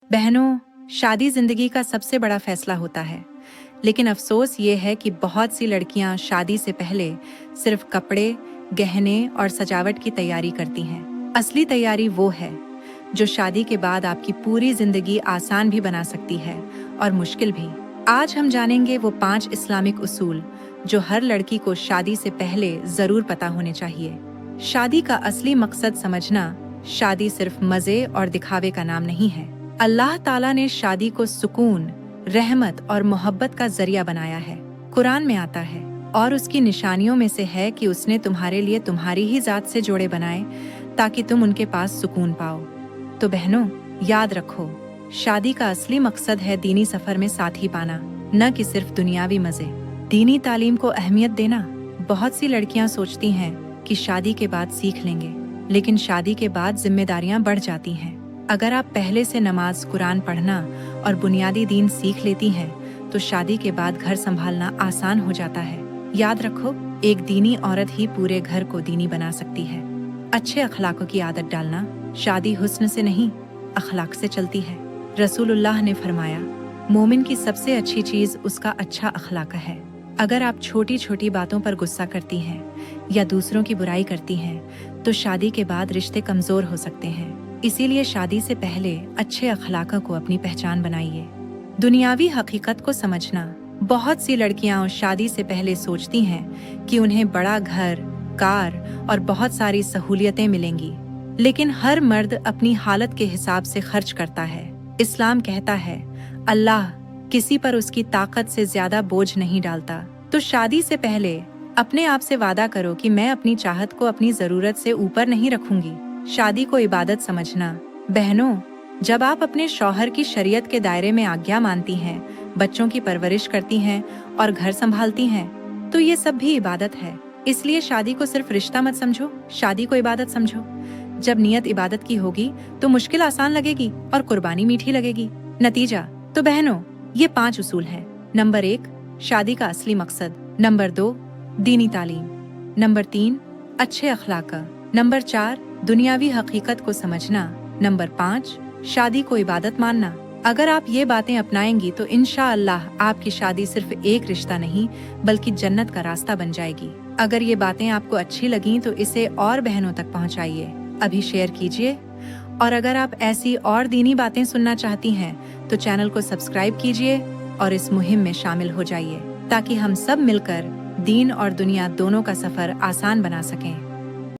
बहनों, शादी जिंदगी का सबसे बड़ा फैसला होता है, लेकिन अफसोस ये है कि बहुत सी लड़कियां शादी से पहले सिर्फ कपड़े, गहने और सजावट की तैयारी करती हैं। असली तैयारी वो है जो शादी के बाद आपकी पूरी जिंदगी आसान भी बना सकती है और मुश्किल भी। आज हम जानेंगे वो 5 इस्लामिक उसूल जो हर लड़की को शादी से पहले जरूर पता होने चाहिए। शादी का असली मकसद समझना। शादी सिर्फ मजे और दिखावे का नाम नहीं है। अल्लाह ताला ने शादी को सुकून, रहमत और मोहब्बत का जरिया बनाया है। कुरान में आता है, और उसकी निशानियों में से है कि उसने तुम्हारे लिए तुम्हारी ही जात से जोड़े बनाए ताकि तुम उनके पास सुकून पाओ। तो बहनों, याद रखो, शादी का असली मकसद है दीनी सफर में साथी पाना, न कि सिर्फ दुनियावी मजे। दीनी तालीम को अहमियत देना। बहुत सी लड़कियां सोचती हैं कि शादी के बाद सीख लेंगे, लेकिन शादी के बाद जिम्मेदारियां बढ़ जाती हैं। अगर आप पहले से नमाज, कुरान पढ़ना और बुनियादी दीन सीख लेती हैं, तो शादी के बाद घर संभालना आसान हो जाता है। याद रखो, एक दीनी औरत ही पूरे घर को दीनी बना सकती है। अच्छे अखलाकों की आदत डालना। शादी हुस्न से नहीं, अखलाक से चलती है। रसूलुल्लाह ने फरमाया, मोमिन की सबसे अच्छी चीज उसका अच्छा अखलाक है। अगर आप छोटी छोटी बातों पर गुस्सा करती हैं या दूसरों की बुराई करती हैं, तो शादी के बाद रिश्ते कमजोर हो सकते हैं। इसीलिए शादी से पहले अच्छे अखलाक को अपनी पहचान बनाइए। दुनियावी हकीकत को समझना। बहुत सी लड़कियां शादी से पहले सोचती हैं कि उन्हें बड़ा घर, कार और बहुत सारी सहूलियतें मिलेंगी, लेकिन हर मर्द अपनी हालत के हिसाब से खर्च करता है। इस्लाम कहता है, अल्लाह किसी पर उसकी ताकत से ज्यादा बोझ नहीं डालता। तो शादी से पहले अपने आप से वादा करो कि मैं अपनी चाहत को अपनी जरूरत से ऊपर नहीं रखूंगी। शादी को इबादत समझना। बहनों, जब आप अपने शौहर की शरीयत के दायरे में आज्ञा मानती हैं, बच्चों की परवरिश करती हैं और घर संभालती हैं, तो ये सब भी इबादत है। इसलिए शादी को सिर्फ रिश्ता मत समझो, शादी को इबादत समझो। जब नियत इबादत की होगी तो मुश्किल आसान लगेगी और कुर्बानी मीठी लगेगी। नतीजा। तो बहनों, ये 5 उसूल हैं। नंबर 1, शादी का असली मकसद। नंबर 2, दीनी तालीम। नंबर 3, अच्छे अखलाक। नंबर 4, दुनियावी हकीकत को समझना। नंबर 5, शादी को इबादत मानना। अगर आप ये बातें अपनाएंगी तो इंशाअल्लाह आपकी शादी सिर्फ एक रिश्ता नहीं, बल्कि जन्नत का रास्ता बन जाएगी। अगर ये बातें आपको अच्छी लगीं तो इसे और बहनों तक पहुंचाइए। अभी शेयर कीजिए। और अगर आप ऐसी और दीनी बातें सुनना चाहती हैं तो चैनल को सब्सक्राइब कीजिए और इस मुहिम में शामिल हो जाइए, ताकि हम सब मिलकर दीन और दुनिया दोनों का सफर आसान बना सकें।